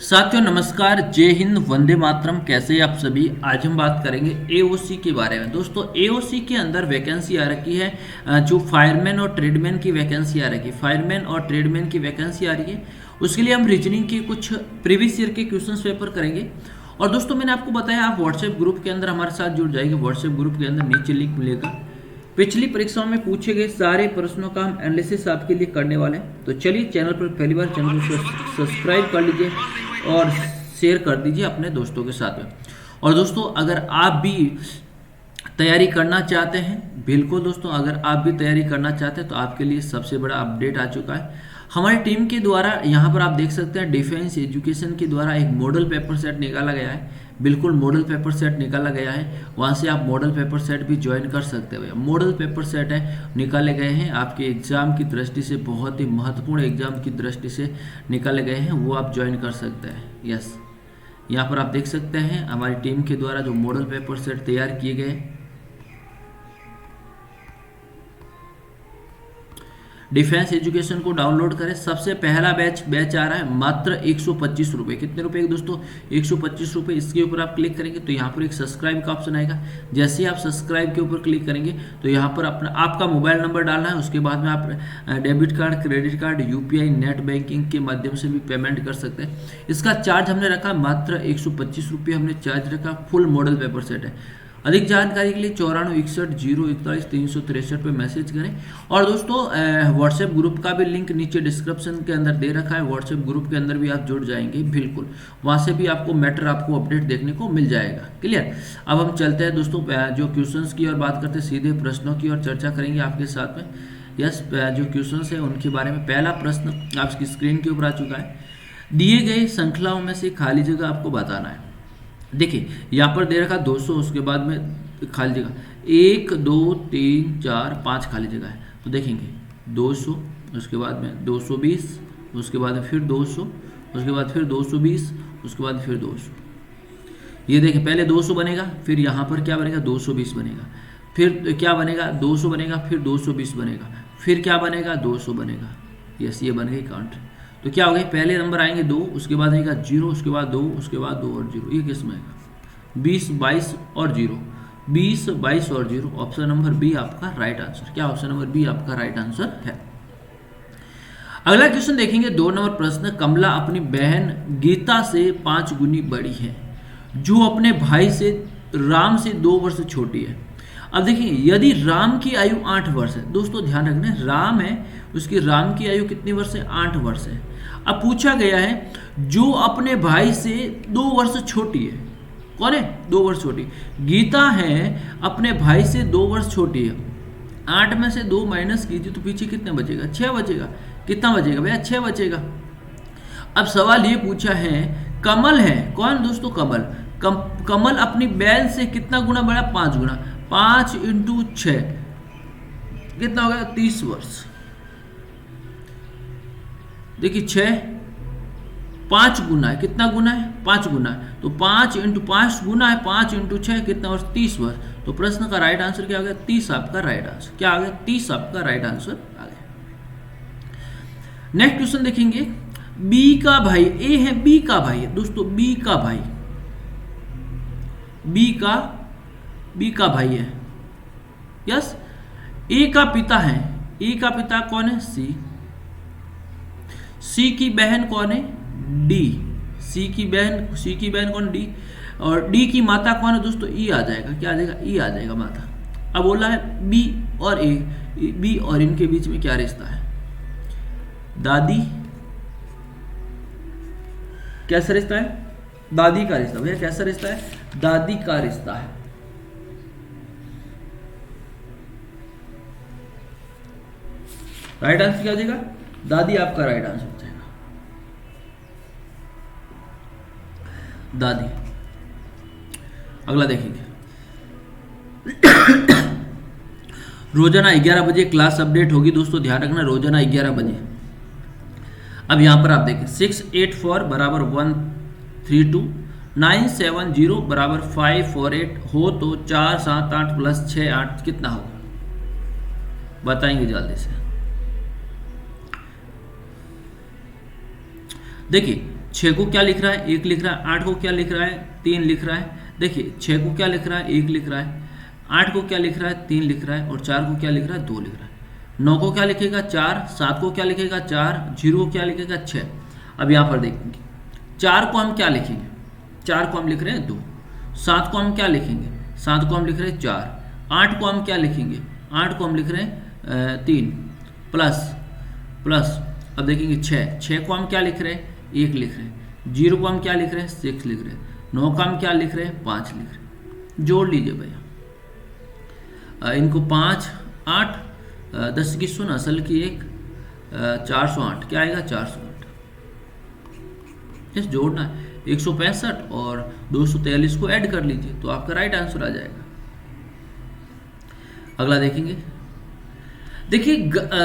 साथियों नमस्कार, जय हिंद, वंदे मातरम। कैसे हैं आप सभी। आज हम बात करेंगे एओसी के बारे में। दोस्तों एओसी के अंदर वैकेंसी आ रखी है, जो फायरमैन और ट्रेडमैन की वैकेंसी आ रखी है। फायरमैन और ट्रेडमैन की वैकेंसी आ रही है। उसके लिए हम रीजनिंग के कुछ प्रीवियस ईयर के क्वेश्चन पेपर करेंगे। और दोस्तों मैंने आपको बताया आप व्हाट्सएप ग्रुप के अंदर हमारे साथ जुड़ जाएंगे। व्हाट्सएप ग्रुप के अंदर नीचे लिंक मिलेगा। पिछली परीक्षाओं में पूछे गए सारे प्रश्नों का हम एनालिसिस आपके लिए करने वाले हैं। तो चलिए चैनल पर पहली बार चैनल को सब्सक्राइब कर लीजिए और शेयर कर दीजिए अपने दोस्तों के साथ में। और दोस्तों अगर आप भी तैयारी करना चाहते हैं, बिल्कुल दोस्तों अगर आप भी तैयारी करना चाहते हैं तो आपके लिए सबसे बड़ा अपडेट आ चुका है। हमारी टीम के द्वारा यहाँ पर आप देख सकते हैं डिफेंस एजुकेशन के द्वारा एक मॉडल पेपर सेट निकाला गया है। बिल्कुल मॉडल पेपर सेट निकाला गया है, वहाँ से आप मॉडल पेपर सेट भी ज्वाइन कर सकते हैं। मॉडल पेपर सेट है निकाले गए हैं आपके एग्जाम की दृष्टि से, बहुत ही महत्वपूर्ण एग्जाम की दृष्टि से निकाले गए हैं, वो आप ज्वाइन कर सकते हैं। यस, यहाँ पर आप देख सकते हैं हमारी टीम के द्वारा जो मॉडल पेपर सेट तैयार किए गए। डिफेंस एजुकेशन को डाउनलोड करें। सबसे पहला बैच आ रहा है मात्र 125 रुपये। कितने रुपए दोस्तों? 125 रुपये। इसके ऊपर आप क्लिक करेंगे तो यहाँ पर एक सब्सक्राइब का ऑप्शन आएगा। जैसे ही आप सब्सक्राइब के ऊपर क्लिक करेंगे तो यहाँ पर अपना आपका मोबाइल नंबर डालना है। उसके बाद में आप debit card, credit card, UPI, net banking के माध्यम से भी पेमेंट कर सकते हैं। इसका चार्ज हमने रखा मात्र 125 रुपये हमने चार्ज रखा। फुल मॉडल पेपर सेट है। अधिक जानकारी के लिए 9461 पे मैसेज करें। और दोस्तों व्हाट्सएप ग्रुप का भी लिंक नीचे डिस्क्रिप्शन के अंदर दे रखा है। व्हाट्सएप ग्रुप के अंदर भी आप जुड़ जाएंगे, बिल्कुल वहाँ से भी आपको मैटर, आपको अपडेट देखने को मिल जाएगा। क्लियर। अब हम चलते हैं दोस्तों जो क्वेश्चंस की और बात करते हैं, सीधे प्रश्नों की और चर्चा करेंगे आपके साथ में। यस, जो क्वेश्चंस है उनके बारे में। पहला प्रश्न आपकी स्क्रीन के ऊपर आ चुका है। दिए गए श्रृंखलाओं में से खाली जगह आपको बताना है। देखिए यहाँ पर दे रखा 200, उसके बाद में खाली जगह 1 2 3 4 5 खाली जगह है। तो देखेंगे 200, उसके बाद में 220, उसके बाद में फिर 200, उसके बाद फिर 220, उसके बाद फिर 200। ये देखिए पहले 200 बनेगा, फिर यहाँ पर क्या बनेगा 220 बनेगा, फिर क्या बनेगा 200 बनेगा, फिर 220 बनेगा, फिर क्या बनेगा 200 बनेगा। यस, ये बन गई काउंट। तो क्या हो गई, पहले नंबर आएंगे 2, उसके बाद आएगा 0, उसके बाद 2, उसके बाद 2 और 0। ये किस में आएगा 20 22 और 0, 20 22 और 0। ऑप्शन नंबर बी आपका राइट आंसर। क्या ऑप्शन नंबर बी आपका राइट आंसर है। अगला क्वेश्चन देखेंगे 2 नंबर प्रश्न। कमला अपनी बहन गीता से 5 गुनी बड़ी है, जो अपने भाई से राम से 2 वर्ष छोटी है। अब देखिए यदि राम की आयु 8 वर्ष है, दोस्तों ध्यान रखना राम है, उसकी राम की आयु कितनी वर्ष है 8 वर्ष है। अब पूछा गया है जो अपने भाई से 2 वर्ष छोटी है। कौन है 2 वर्ष छोटी? गीता है अपने भाई से 2 वर्ष छोटी है। 8 में से 2 माइनस कीजिए तो पीछे कितने बचेगा? 6 बचेगा। कितना बचेगा भैया? 6 बचेगा। अब सवाल ये पूछा है कमल है, कौन दोस्तों? कमल। कमल अपनी बैल से कितना गुना बड़ा? 5 गुना। 5 × 6 कितना हो गया? 30 वर्ष। देखिए 6 5 गुना है, कितना गुना है? 5 गुना है। तो 5 × 5 गुना है, 5 × 6 कितना वर्ष? 30 वर्ष। तो प्रश्न का राइट आंसर क्या आ गया? 30 आपका राइट आंसर। क्या आ गया? 30 आपका राइट आंसर आ गया। नेक्स्ट क्वेश्चन देखेंगे। बी का भाई ए है, बी का भाई है दोस्तों, बी का भाई, बी का भाई है। यस, ए का पिता है, ए का पिता कौन है? सी की बहन कौन है? डी। सी की बहन कौन? डी। और डी की माता कौन है दोस्तों? ई आ जाएगा। क्या आ जाएगा? ई आ जाएगा माता। अब बोला है बी और ए, बी और इनके बीच में क्या रिश्ता है? दादी। कैसा रिश्ता है? दादी का रिश्ता। भैया कैसा रिश्ता है? दादी का रिश्ता है। राइट आंसर क्या हो जाएगा? दादी आपका राइट आंसर हो जाएगा, दादी। अगला देखेंगे। रोजाना 11 बजे क्लास अपडेट होगी दोस्तों, ध्यान रखना रोजाना 11 बजे। अब यहां पर आप देखें 684 बराबर 132, 970 बराबर 548 हो तो 4 7 8 + 6 8 कितना होगा? बताएंगे जल्दी से। देखिए 6 को क्या लिख रहा है, 1 लिख रहा है। 8 को क्या लिख रहा है, 3 लिख रहा है। देखिए 6 को क्या लिख रहा है, 1 लिख रहा है। 8 को क्या लिख रहा है, 3 लिख रहा है। और 4 को क्या लिख रहा है, 2 लिख रहा है। 9 को क्या लिखेगा, 4। 7 को क्या लिखेगा, 4। 0 को क्या लिखेगा, 6। अब यहाँ पर देखेंगे 4 को हम क्या लिखेंगे, 4 को हम लिख रहे हैं 2। 7 को हम क्या लिखेंगे, 7 को हम लिख रहे हैं 4। 8 को हम क्या लिखेंगे, 8 को हम लिख रहे हैं 3 प्लस अब देखेंगे 6 को हम क्या लिख रहे हैं, 1 लिख रहे हैं। 0 को हम क्या लिख रहे हैं, 6 लिख रहे हैं। 9 का हम क्या लिख रहे हैं, 5 लिख रहे हैं। जोड़ लीजिए भैया इनको, 5 8 10 की सुन असल की 1 408 क्या आएगा, 408। जस्ट जोड़ना है। 165 और 243 को ऐड कर लीजिए तो आपका राइट आंसर आ जाएगा। अगला देखेंगे। देखिए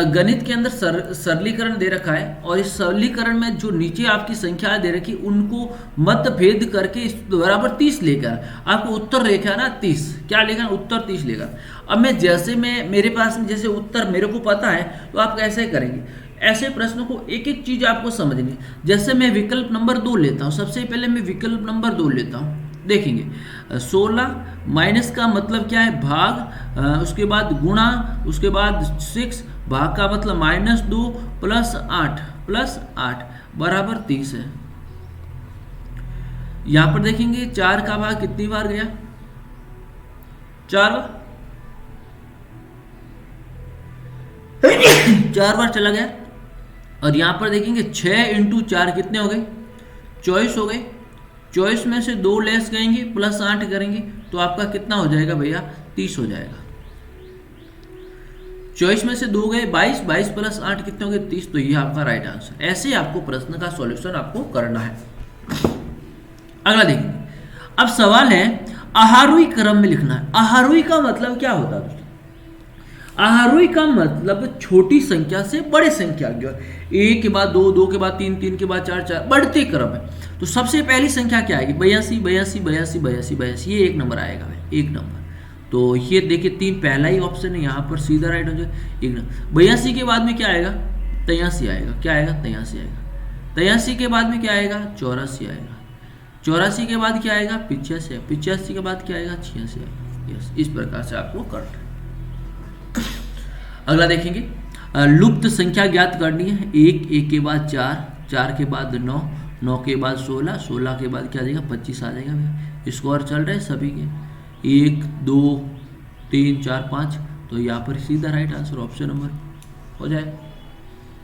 गणित के अंदर सरलीकरण दे रखा है और इस सरलीकरण में जो नीचे आपकी संख्या दे रखी उनको मतभेद करके इस बराबर 30 लेकर आपको उत्तर लेकर ना 30 क्या लेकर, उत्तर 30 लेकर। अब मैं मेरे पास में जैसे उत्तर मेरे को पता है तो आप कैसे करेंगे, ऐसे प्रश्नों को एक एक चीज आपको समझनी है। जैसे मैं विकल्प नंबर 2 लेता हूँ, सबसे पहले मैं विकल्प नंबर 2 लेता हूँ। देखेंगे 16 माइनस का मतलब क्या है, भाग, उसके बाद गुणा, उसके बाद 6 भाग का मतलब -2 प्लस 8 बराबर 30 है। यहां पर देखेंगे 4 का भाग कितनी बार गया, 4 बार 4 बार चला गया। और यहां पर देखेंगे 6 × 4 कितने हो गए, 24 हो गए। 24 में से 2 लेस करेंगे प्लस 8 करेंगे तो आपका कितना हो जाएगा भैया, 30 हो जाएगा। 24 में से 2 गए 22, 22 प्लस 8 कितने हो गए, 30। तो ये आपका राइट आंसर। ऐसे आपको प्रश्न का सॉल्यूशन आपको करना है। अगला देखिए। अब सवाल है आहारोही क्रम में लिखना है। आहारोही का मतलब क्या होता है दोस्तों, आहारोही का मतलब छोटी संख्या से बड़े संख्या की ओर, 1 के बाद 2, 2 के बाद 3, 3 के बाद 4, 4 बढ़ते क्रम है। तो सबसे पहली संख्या क्या आएगी, 82 82 82 82 82, ये 1 नंबर आएगा भाई, 1 नंबर। तो ये देखिए 3 पहला ही ऑप्शन है, यहाँ पर सीधा राइट हो जाए 1 नंबर। 82 के बाद में क्या आएगा, 83 आएगा। क्या आएगा, 83 आएगा। 83 के बाद में क्या आएगा, 84 आएगा। 84 के बाद क्या आएगा, 85। 85 के बाद क्या आएगा, 86 आएगा। यस, इस प्रकार से आपको करना है। अगला देखेंगे लुप्त संख्या ज्ञात करनी है। 1 के बाद 4, 4 के बाद 9, 9 के बाद 16, 16 के बाद क्या आ जाएगा, 25 आ जाएगा भैया। स्कोर चल रहे हैं सभी के 1 2 3 4 5। तो यहाँ पर सीधा राइट आंसर ऑप्शन नंबर हो जाए।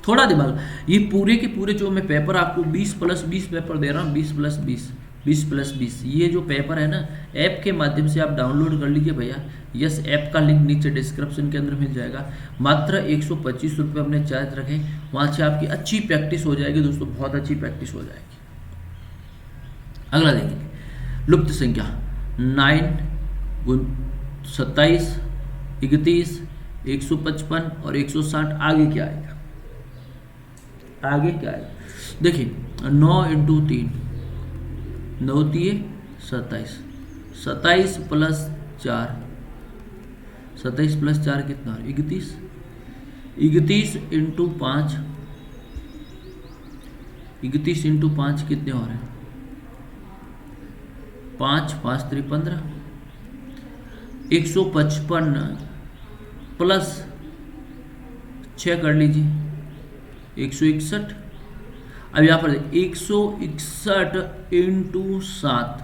थोड़ा दिमाग, ये पूरे के पूरे जो मैं पेपर आपको 20+20 पेपर दे रहा हूँ, 20+20 ये जो पेपर है ना, ऐप के माध्यम से आप डाउनलोड कर लीजिए भैया। यस, ऐप का लिंक नीचे डिस्क्रिप्शन के अंदर मिल जाएगा। मात्र 125 रुपये अपने चार्ज रखें, वहाँ से आपकी अच्छी प्रैक्टिस हो जाएगी दोस्तों, बहुत अच्छी प्रैक्टिस हो जाएगी। अगला देखिए लुप्त संख्या 9 27 31 155 और 160। आगे क्या आएगा, आगे क्या आएगा, देखिए 9 × 3 9 3 27, 27 प्लस 4, 27 प्लस 4 कितना, 31, 31 × 5, 31 × 5 कितने हो रहे हैं, 5 5 3 15, 155 प्लस 6 कर लीजिए 161। अब यहाँ पर 161 × 7,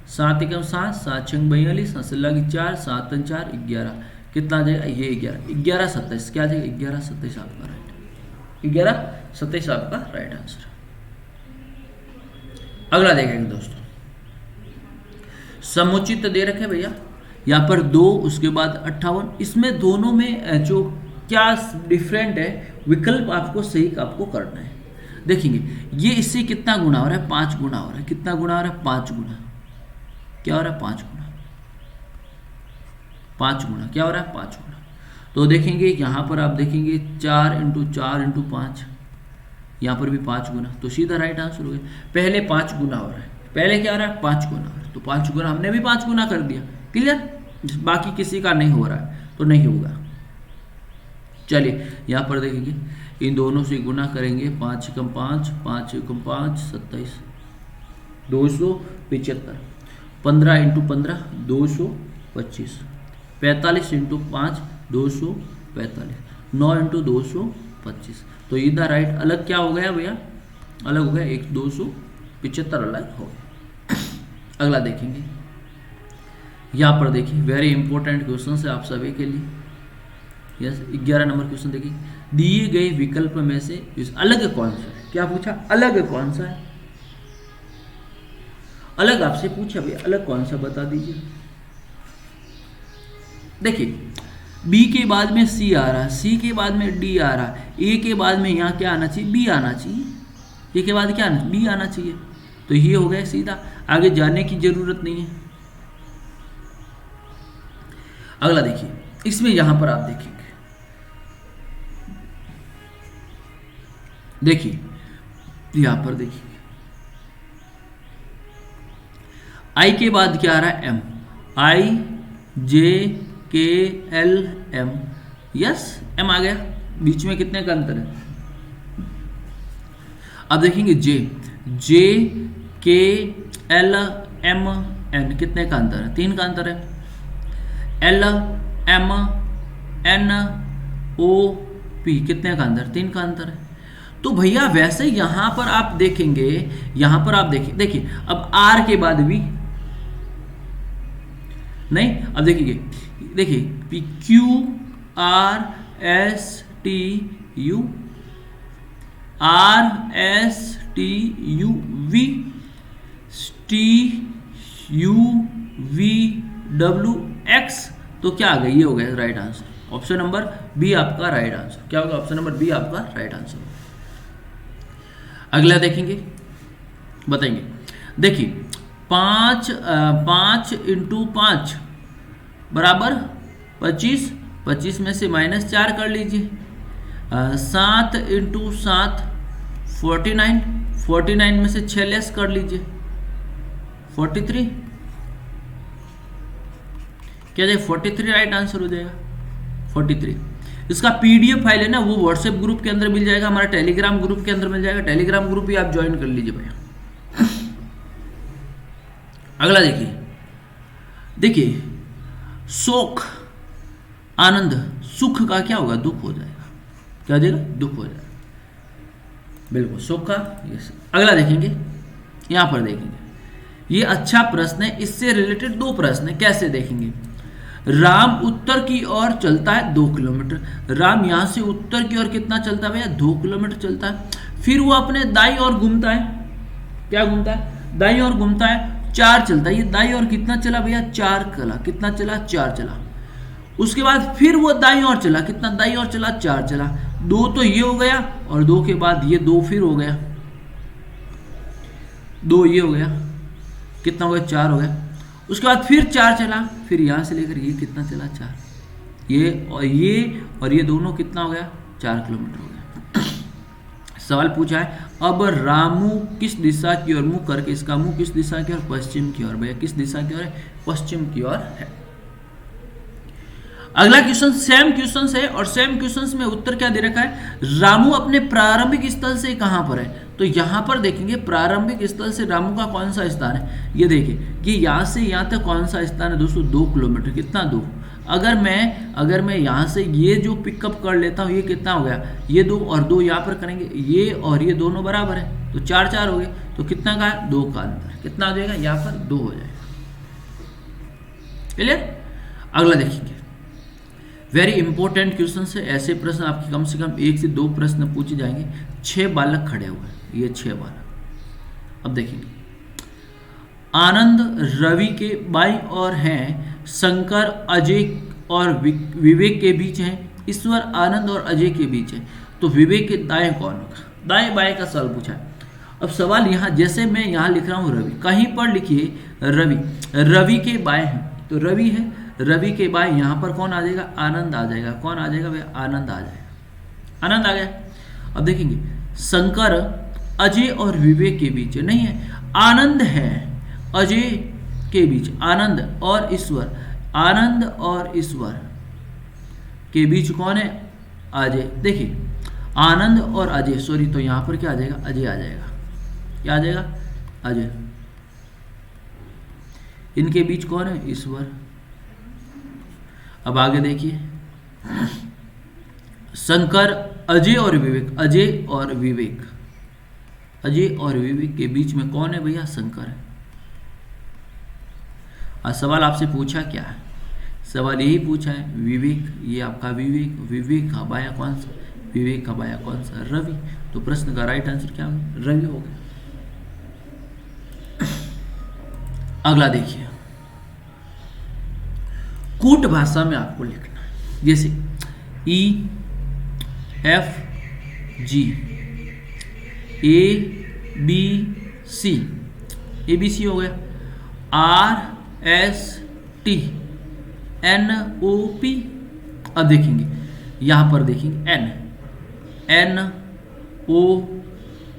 7 एकम 7, 7 छंग 42, 7 से लगी 4, 7 4 11, कितना आ जाएगा, ये 11 27 क्या आ जाएगा, 11 27 आपका राइट, 11 27 आपका राइट आंसर। अगला देखेंगे दोस्तों, समुचित दे रखे भैया यहाँ पर 2, उसके बाद 58। इसमें दोनों में जो क्या डिफरेंट है, विकल्प आपको सही आपको करना है। देखेंगे ये इससे कितना गुना हो रहा है, 5 गुना हो रहा है। कितना गुना हो रहा है, 5 गुना। क्या हो रहा है, 5 गुना, 5 गुना। क्या हो रहा है, 5 गुना। तो देखेंगे यहाँ पर आप देखेंगे 4 × 4 × 5, यहाँ पर भी 5 गुना। तो सीधा राइट आंसर हो गया। पहले 5 गुना हो रहा है, पहले क्या हो रहा है, 5 गुना हो रहा है। तो 5 गुना हमने भी 5 गुना कर दिया, क्लियर। बाकी किसी का नहीं हो रहा है तो नहीं होगा। चलिए यहाँ पर देखेंगे इन दोनों से गुना करेंगे, 5 एकम 5, 5 एकम 5 27। 275, 15 इंटू 15 225, 45 इंटू 5 245, 9 इंटू 225। तो इधर राइट अलग क्या हो गया भैया, अलग हो गया 275 अलग हो गया। अगला देखेंगे, यहाँ पर देखिए वेरी इंपॉर्टेंट क्वेश्चन है आप सभी के लिए। यस 11 नंबर क्वेश्चन देखिए, दिए गए विकल्प में से अलग कौन सा है, क्या पूछा, अलग कौन सा है, अलग आपसे पूछा भैया अलग कौन सा बता दीजिए। देखिए बी के बाद में सी आ रहा, सी के बाद में डी आ रहा, ए के बाद में यहाँ क्या आना चाहिए, बी आना चाहिए, ए के बाद क्या आना, बी आना चाहिए। तो ये हो गया सीधा, आगे जाने की जरूरत नहीं है। अगला देखिए, इसमें यहां पर आप देखेंगे, देखिए यहां पर देखिए आई के बाद क्या आ रहा है, एम, आई जे के एल एम, यस एम आ गया, बीच में कितने का अंतर है। अब देखेंगे जे, जे के एल एम एन, कितने का अंतर है, 3 का अंतर है। L M N O P, कितने का अंतर, 3 का अंतर है। तो भैया वैसे यहां पर आप देखेंगे, यहां पर आप देखिए अब आर के बाद भी नहीं, अब देखिए P Q R S T U, R S T U V, T U V W X, तो क्या आ गया, ये हो गया right answer. Option number B आपका राइट आंसर, क्या होगा, ऑप्शन नंबर बी आपका राइट आंसर। अगला देखेंगे, बताएंगे, देखिए 5 इंटू 5 बराबर 25, 25 में से -4 कर लीजिए। 7 इंटू 7 49, 49 में से 6 लेस कर लीजिए 43, क्या जाए 43 राइट आंसर हो जाएगा 43। इसका पीडीएफ फाइल है ना, वो व्हाट्सएप ग्रुप के अंदर मिल जाएगा, हमारा टेलीग्राम ग्रुप के अंदर मिल जाएगा, टेलीग्राम ग्रुप भी आप ज्वाइन कर लीजिए भैया। अगला देखिए शोक आनंद, सुख का क्या होगा, दुख हो जाएगा, क्या हो जाएगा, दुख हो जाएगा, बिल्कुल शोक का। यस अगला देखेंगे, यहां पर देखेंगे, ये अच्छा प्रश्न है, इससे रिलेटेड 2 प्रश्न है, कैसे देखेंगे। राम उत्तर की ओर चलता है 2 किलोमीटर, राम यहां से उत्तर की ओर कितना चलता है भैया, 2 किलोमीटर चलता है। फिर वो अपने दाईं ओर घूमता है, क्या घूमता है, दाईं ओर घूमता है, 4 चलता है, ये दाईं ओर कितना चला भैया, 4 चला, कितना चला, 4 चला। उसके बाद फिर वो दाईं ओर चला, कितना दाईं ओर चला, 4 चला। 2 तो ये हो गया, और 2 के बाद ये 2 फिर हो गया, 2 ये हो गया, कितना हो गया, 4 हो गया। उसके बाद फिर 4 चला, फिर यहां से लेकर ये कितना चला, 4, ये और ये दोनों कितना हो गया, 4 किलोमीटर हो गया। सवाल पूछा है, अब रामू किस दिशा की ओर मुंह करके, इसका मुंह किस दिशा की ओर, पश्चिम की ओर। भैया किस दिशा की ओर है, पश्चिम की ओर है। अगला क्वेश्चन सेम क्वेश्चन है, और सेम क्वेश्चन में उत्तर क्या दे रखा है, रामू अपने प्रारंभिक स्थल से कहां पर है। तो यहां पर देखेंगे प्रारंभिक स्थल से रामू का कौन सा स्थान है, ये देखिए कि यहां से यहां तक कौन सा स्थान है दोस्तों, 2 किलोमीटर, कितना 2। अगर मैं यहां से ये जो पिकअप कर लेता हूं, ये कितना हो गया, ये 2 और 2 यहां पर करेंगे, ये और ये दोनों बराबर है, तो 4 4 हो गए, तो कितना का है, 2 का अंतर, कितना हो जाएगा, यहां पर 2 हो जाएगा। क्लियर। अगला देखेंगे, वेरी इंपॉर्टेंट क्वेश्चन है, ऐसे प्रश्न आपके कम से कम 1 से 2 प्रश्न पूछे जाएंगे। 6 बालक खड़े हुए हैं, ये 6 बालक। अब देखेंगे, आनंद रवि के बाईं ओर हैं, शंकर अजय और विवेक के बीच हैं, ईश्वर आनंद और अजय के बीच है, तो विवेक के दाएं कौन होगा, दाएं बाएं का सवाल पूछा है। अब सवाल यहाँ, जैसे मैं यहाँ लिख रहा हूँ रवि, कहीं पर लिखिए रवि, रवि के बाएं हैं, तो रवि है, रवि के बाएं यहाँ पर कौन आ जाएगा, आनंद आ जाएगा, कौन आ जाएगा भैया, आनंद आ जाएगा, आनंद आ गया। अब देखेंगे शंकर अजय और विवेक के बीच नहीं है, आनंद है अजय के बीच, आनंद और ईश्वर, आनंद और ईश्वर के बीच कौन है, अजय। देखिए आनंद और अजय, सॉरी, तो यहां पर क्या आ जाएगा, अजय आ जाएगा, क्या आ जाएगा, अजय। इनके बीच कौन है? ईश्वर। अब आगे देखिए, शंकर, अजय और विवेक, अजय और विवेक, अजय और विवेक के बीच में कौन है भैया? शंकर है। और सवाल आपसे पूछा क्या है? सवाल यही पूछा है, विवेक, ये आपका विवेक, विवेक का बाया कौन सा? विवेक का बाया कौन सा? रवि। तो प्रश्न का राइट आंसर क्या होगा? रवि हो गया। अगला देखिए, कूट भाषा में आपको लिखना है, जैसे E F G A B C, A B C हो गया, R S T N O P. अब देखेंगे यहां पर, देखेंगे एन, एन ओ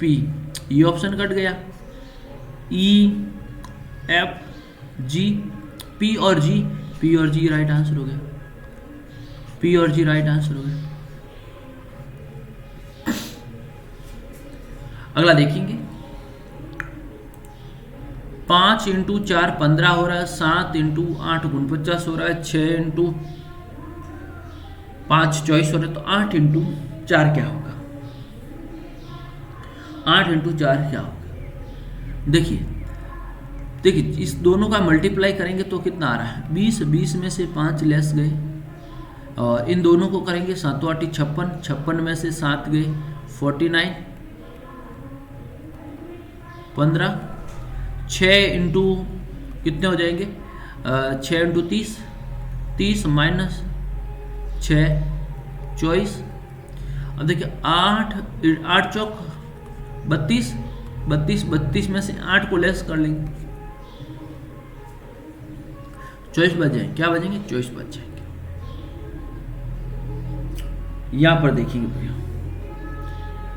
पी, ये ऑप्शन कट गया। ई एफ जी, पी और जी, पी और जी राइट आंसर हो गया, पी और जी राइट आंसर हो गया। अगला देखेंगे, 5 इंटू 4 15 हो रहा है, 7 इंटू 8 49 हो रहा है, 6 इंटू 5 24 हो रहा है, तो 8 इंटू 4 क्या होगा? 8 इंटू 4 क्या होगा? देखिए देखिए, इस दोनों का मल्टीप्लाई करेंगे तो कितना आ रहा है? 20, 20 में से 5 लेस गए, और इन दोनों को करेंगे 7 8 56, 56 में से 7 गए 49, 15, 6 इंटू कितने हो जाएंगे? 6 इंटू 30, 30 माइनस 6 24। अब देखिए 8 चौक 32, 32 में से 8 को लेस कर लेंगे, 24 बच जाएंगे। क्या बचेंगे? 24 बच जाएंगे। यहां पर देखेंगे भैया,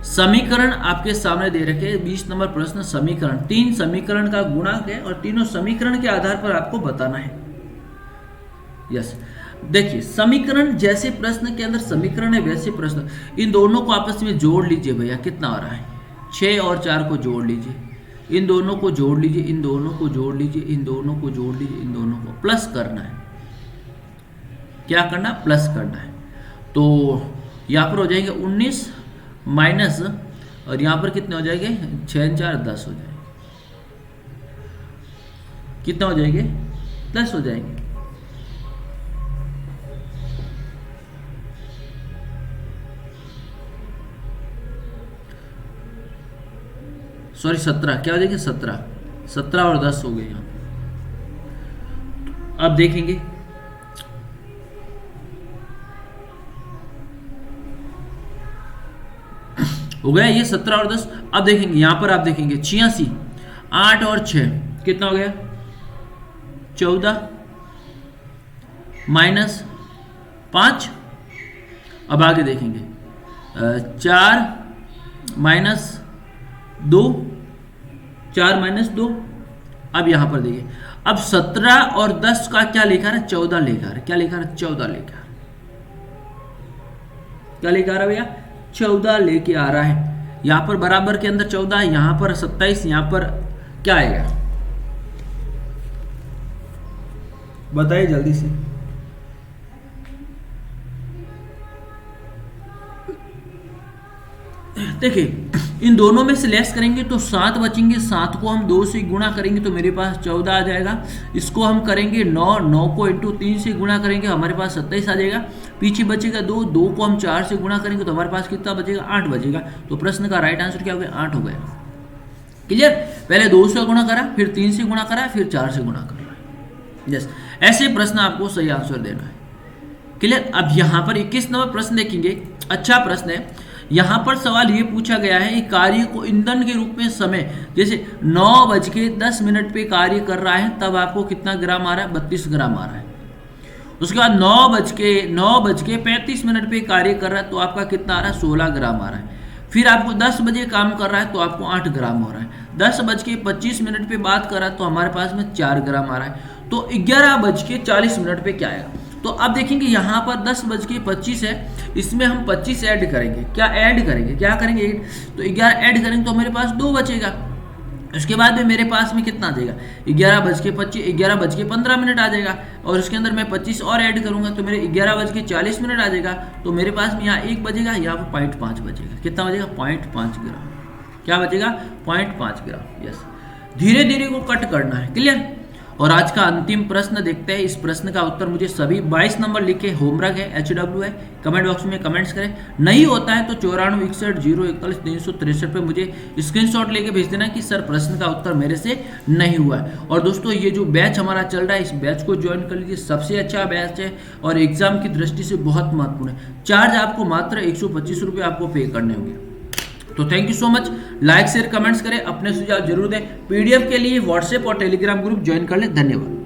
समीकरण आपके सामने दे रखे, 20 नंबर प्रश्न समीकरण, 3 समीकरण का गुणक है और तीनों समीकरण के आधार पर आपको बताना है। यस, देखिए समीकरण, जैसे प्रश्न के अंदर समीकरण है वैसे प्रश्न, इन दोनों को आपस में जोड़ लीजिए भैया। कितना आ रहा है? 6 और 4 को जोड़ लीजिए, इन दोनों को जोड़ लीजिए, इन दोनों को जोड़ लीजिए, इन दोनों को जोड़ लीजिए, इन दोनों को प्लस करना है। क्या करना? प्लस करना है। तो यहां पर हो जाएंगे 19 माइनस, और यहां पर कितने हो जाएंगे? 6 4 10 हो जाएंगे। कितना हो जाएंगे? 10 हो जाएंगे। सॉरी 17, क्या हो जाएंगे? 17 और 10 हो गए यहां। अब देखेंगे हो गया ये 17 और 10। अब देखेंगे यहां पर, आप देखेंगे 86, 8 और 6 कितना हो गया? 14 माइनस 5। अब आगे देखेंगे 4 माइनस 2, 4 माइनस 2। अब यहां पर देखिए, अब 17 और 10 का क्या लिखा है? 14 लिखा है। क्या लिखा है? 14 लिखा है। क्या लिखा रहा है भैया? 14 लेके आ रहा है। यहां पर बराबर के अंदर 14, यहां पर 27, यहां पर क्या आएगा? बताइए जल्दी से। देखिए इन दोनों में से लेस करेंगे तो 7 बचेंगे, 7 को हम 2 से गुणा करेंगे तो मेरे पास 14 आ जाएगा। इसको हम करेंगे 9 को इंटू 3 से गुणा करेंगे, हमारे पास 27 आ जाएगा। पीछे बचेगा 2 को हम 4 से गुणा करेंगे तो हमारे पास कितना बचेगा? 8 बचेगा। तो प्रश्न का राइट आंसर क्या हो गया? 8 हो गया। क्लियर? पहले 2 से गुणा करा, फिर 3 से गुणा करा, फिर 4 से गुणा कर रहा है। यस, ऐसे प्रश्न आपको सही आंसर देना है। क्लियर? अब यहां पर 21 नंबर प्रश्न देखेंगे। अच्छा प्रश्न है। यहां पर सवाल ये पूछा गया है कि कार्य को ईंधन के रूप में समय, जैसे 9:10 पे कार्य कर रहा है, तब आपको कितना ग्राम आ रहा है? 32 ग्राम आ रहा है। उसके बाद 9:35 पे कार्य कर रहा है तो आपका कितना आ रहा है? 16 ग्राम आ रहा है। फिर आपको 10 बजे काम कर रहा है तो आपको 8 ग्राम हो रहा है। 10:25 पे बात कर रहा है तो हमारे पास में 4 ग्राम आ रहा है। तो 11:40 पे क्या आएगा? तो अब देखेंगे यहाँ पर 10:25 है, इसमें हम 25 ऐड करेंगे। क्या ऐड करेंगे? क्या करेंगे? तो 11 ऐड करेंगे तो हमारे पास 2 बचेगा। उसके बाद में मेरे पास में कितना आ जाएगा 11:15 आ जाएगा, और उसके अंदर मैं 25 और ऐड करूंगा तो मेरे 11:40 आ जाएगा। तो मेरे पास में यहाँ 1 बजेगा, यहाँ पर 0.5 बजेगा। कितना बजेगा? 0.5 ग्राम। क्या बचेगा? 0.5 ग्राम। यस, धीरे धीरे को कट करना है। क्लियर? और आज का अंतिम प्रश्न देखते हैं। इस प्रश्न का उत्तर मुझे सभी 22 नंबर लिखे, होमवर्क है, HW है, कमेंट बॉक्स में कमेंट्स करें। नहीं होता है तो 94 61 041 363 पे मुझे स्क्रीनशॉट लेके भेज देना कि सर प्रश्न का उत्तर मेरे से नहीं हुआ है। और दोस्तों ये जो बैच हमारा चल रहा है, इस बैच को ज्वाइन कर लीजिए, सबसे अच्छा बैच है और एग्जाम की दृष्टि से बहुत महत्वपूर्ण है। चार्ज आपको मात्र 125 रुपये आपको पे करने होंगे। तो thank you so much. Like share comments करें, अपने सुझाव जरूर दें। PDF के लिए व्हाट्सएप और टेलीग्राम ग्रुप ज्वाइन कर लें। धन्यवाद।